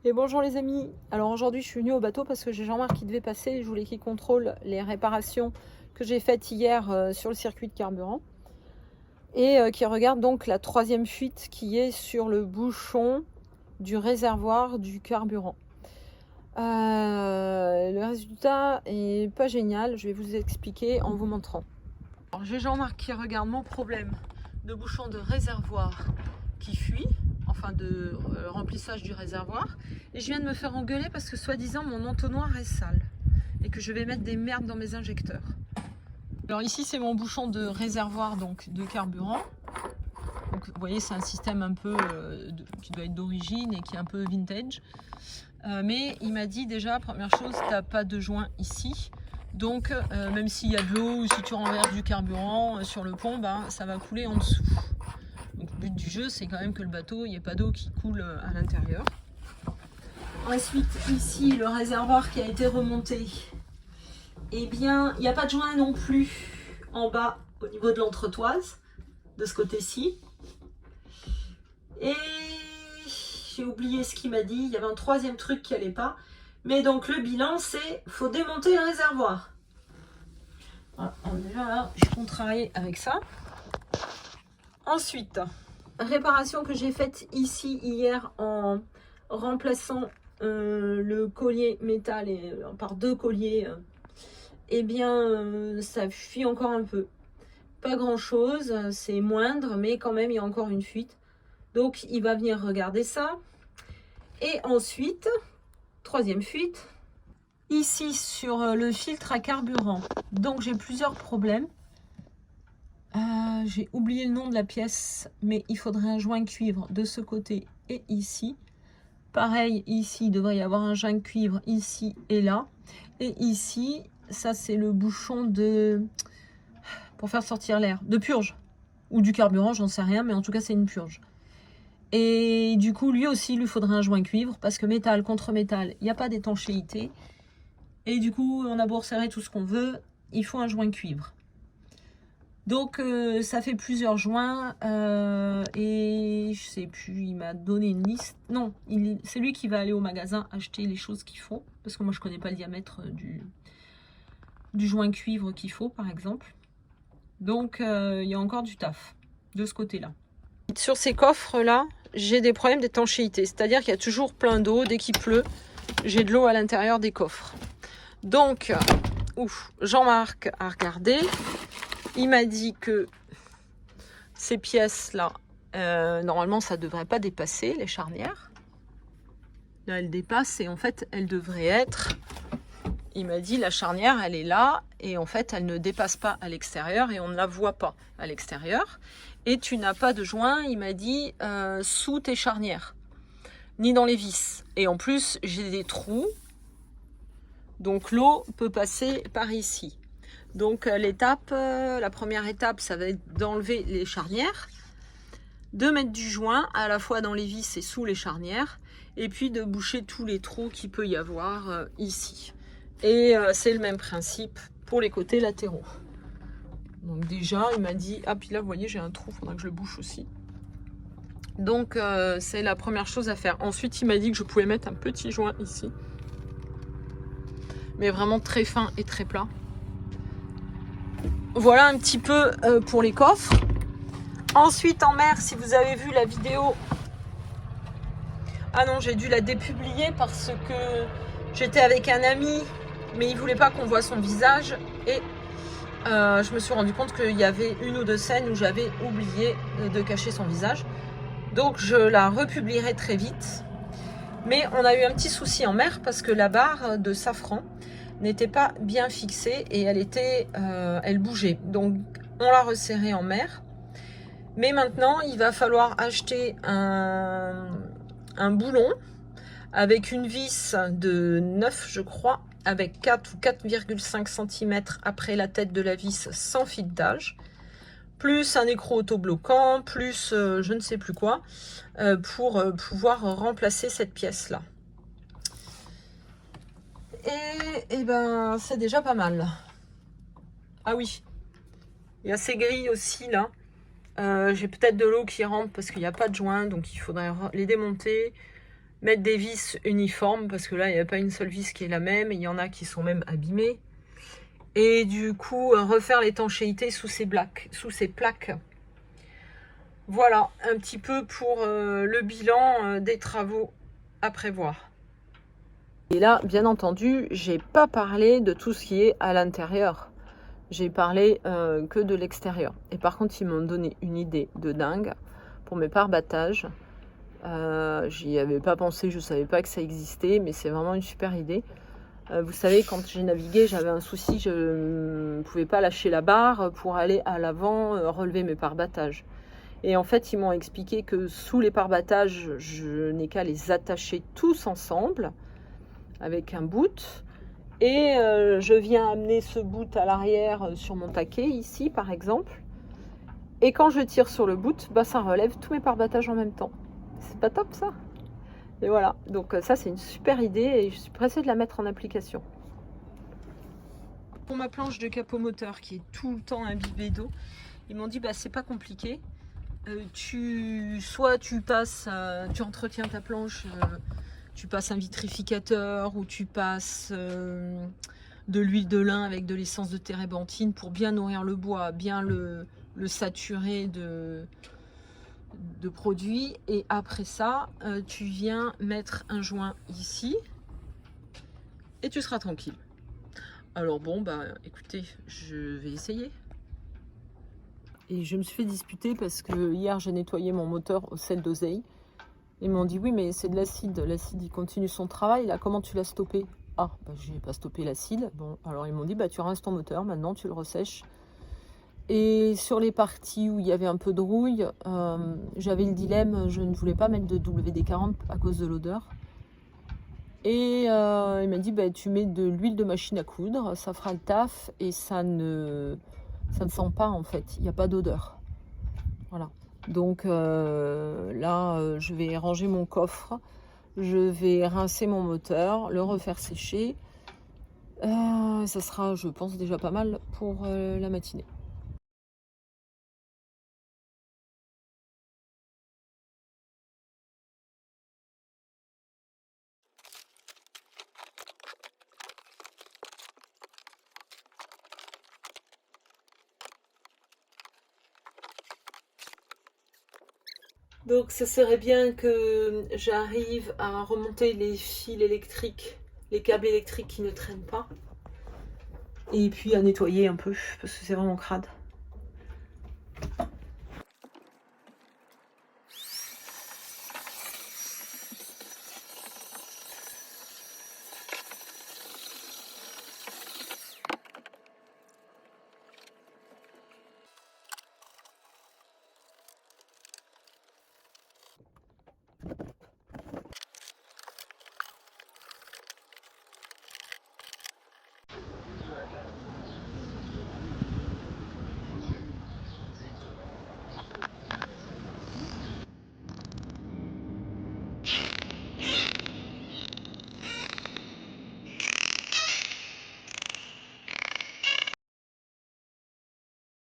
Et bonjour les amis, alors aujourd'hui je suis venue au bateau parce que j'ai Jean-Marc qui devait passer, je voulais qu'il contrôle les réparations que j'ai faites hier sur le circuit de carburant et qui regarde donc la troisième fuite qui est sur le bouchon du réservoir du carburant. Le résultat est pas génial, je vais vous expliquer en vous montrant. J'ai Jean-Marc qui regarde mon problème de bouchon de réservoir qui fuit, enfin de remplissage du réservoir, et je viens de me faire engueuler parce que soi-disant mon entonnoir est sale et que je vais mettre des merdes dans mes injecteurs. Alors ici c'est mon bouchon de réservoir donc de carburant. Donc vous voyez c'est un système un peu qui doit être d'origine et qui est un peu vintage. Mais il m'a dit déjà, première chose, tu n'as pas de joint ici. Donc même s'il y a de l'eau ou si tu renverses du carburant sur le pont, ça va couler en dessous. Donc le but du jeu c'est quand même que le bateau, il n'y ait pas d'eau qui coule à l'intérieur. Ensuite ici le réservoir qui a été remonté. Eh bien il n'y a pas de joint non plus en bas au niveau de l'entretoise, de ce côté-ci. Et j'ai oublié ce qu'il m'a dit, il y avait un troisième truc qui allait pas. Mais donc le bilan c'est faut démonter le réservoir. Voilà, déjà là, je contrarie avec ça. Ensuite, réparation que j'ai faite ici hier en remplaçant le collier métal par deux colliers. Eh bien, ça fuit encore un peu. Pas grand chose, c'est moindre, mais quand même il y a encore une fuite. Donc il va venir regarder ça. Et ensuite, troisième fuite, ici sur le filtre à carburant. Donc j'ai plusieurs problèmes. J'ai oublié le nom de la pièce, mais il faudrait un joint cuivre de ce côté et ici. Pareil, ici il devrait y avoir un joint cuivre ici et là. Et ici, ça c'est le bouchon pour faire sortir l'air, de purge. Ou du carburant, j'en sais rien, mais en tout cas c'est une purge. Et du coup, lui aussi, il lui faudrait un joint cuivre, parce que métal contre métal, il n'y a pas d'étanchéité. Et du coup, on a beau resserrer tout ce qu'on veut, il faut un joint cuivre. Donc, ça fait plusieurs joints, et je sais plus, il m'a donné une liste. Non, c'est lui qui va aller au magasin acheter les choses qu'il faut, parce que moi, je connais pas le diamètre du joint cuivre qu'il faut, par exemple. Donc, il y a encore du taf de ce côté-là. Sur ces coffres-là, j'ai des problèmes d'étanchéité, c'est-à-dire qu'il y a toujours plein d'eau. Dès qu'il pleut, j'ai de l'eau à l'intérieur des coffres. Donc, Jean-Marc a regardé. Il m'a dit que ces pièces-là, normalement, ça ne devrait pas dépasser les charnières. Là, elles dépassent et en fait, elles devraient être... Il m'a dit, la charnière, elle est là et en fait, elle ne dépasse pas à l'extérieur et on ne la voit pas à l'extérieur. Et tu n'as pas de joint, il m'a dit, sous tes charnières, ni dans les vis. Et en plus, j'ai des trous, donc l'eau peut passer par ici. Donc la première étape, ça va être d'enlever les charnières, de mettre du joint à la fois dans les vis et sous les charnières, et puis de boucher tous les trous qu'il peut y avoir ici. Et c'est le même principe pour les côtés latéraux. Donc déjà, il m'a dit, ah puis là, vous voyez, j'ai un trou, il faudra que je le bouche aussi. Donc c'est la première chose à faire. Ensuite, il m'a dit que je pouvais mettre un petit joint ici. Mais vraiment très fin et très plat. Voilà un petit peu pour les coffres. Ensuite, en mer, si vous avez vu la vidéo... Ah non, j'ai dû la dépublier parce que j'étais avec un ami, mais il voulait pas qu'on voit son visage. Et je me suis rendu compte qu'il y avait une ou deux scènes où j'avais oublié de cacher son visage. Donc je la republierai très vite. Mais on a eu un petit souci en mer parce que la barre de safran n'était pas bien fixée et elle bougeait. Donc on l'a resserrée en mer. Mais maintenant, il va falloir acheter un boulon avec une vis de 9, je crois, avec 4 ou 4,5 cm après la tête de la vis sans filetage, plus un écrou autobloquant, plus je ne sais plus quoi, pour pouvoir remplacer cette pièce-là. Et ben, c'est déjà pas mal. Ah oui, il y a ces grilles aussi, là. J'ai peut-être de l'eau qui rentre parce qu'il n'y a pas de joint, donc il faudrait les démonter. mettre des vis uniformes, parce que là, il n'y a pas une seule vis qui est la même, il y en a qui sont même abîmées. Et du coup, refaire l'étanchéité sous ces plaques. Voilà, un petit peu pour le bilan des travaux à prévoir. Et là, bien entendu, j'ai pas parlé de tout ce qui est à l'intérieur. J'ai parlé que de l'extérieur. Et par contre, ils m'ont donné une idée de dingue pour mes pare-battages. J'y avais pas pensé, je savais pas que ça existait, mais c'est vraiment une super idée. Vous savez, quand j'ai navigué, j'avais un souci, je ne pouvais pas lâcher la barre pour aller à l'avant, relever mes pare-battages. Et en fait, ils m'ont expliqué que sous les pare-battages, je n'ai qu'à les attacher tous ensemble avec un bout. Et je viens amener ce bout à l'arrière sur mon taquet, ici par exemple. Et quand je tire sur le bout, bah, ça relève tous mes pare-battages en même temps. C'est pas top ça? Et voilà, donc ça c'est une super idée et je suis pressée de la mettre en application. Pour ma planche de capot moteur qui est tout le temps imbibée d'eau, ils m'ont dit bah c'est pas compliqué. Soit tu passes, tu entretiens ta planche, tu passes un vitrificateur ou tu passes de l'huile de lin avec de l'essence de térébenthine pour bien nourrir le bois, bien le saturer de produits. Et après ça, tu viens mettre un joint ici et tu seras tranquille. Alors bon, bah écoutez, je vais essayer. Et je me suis fait disputer parce que hier j'ai nettoyé mon moteur au sel d'oseille. Ils m'ont dit oui mais c'est de l'acide, l'acide il continue son travail, là comment tu l'as stoppé? Ah bah j'ai pas stoppé l'acide. Bon alors ils m'ont dit bah tu rinces ton moteur, maintenant tu le ressèches. Et sur les parties où il y avait un peu de rouille, j'avais le dilemme, je ne voulais pas mettre de WD-40 à cause de l'odeur. Et il m'a dit bah, tu mets de l'huile de machine à coudre, ça fera le taf et ça ne sent pas en fait, il n'y a pas d'odeur. Voilà. Donc là, je vais ranger mon coffre, je vais rincer mon moteur, le refaire sécher. Ça sera, je pense, déjà pas mal pour la matinée. Donc ça serait bien que j'arrive à remonter les fils électriques, les câbles électriques qui ne traînent pas. Et puis à nettoyer un peu, parce que c'est vraiment crade.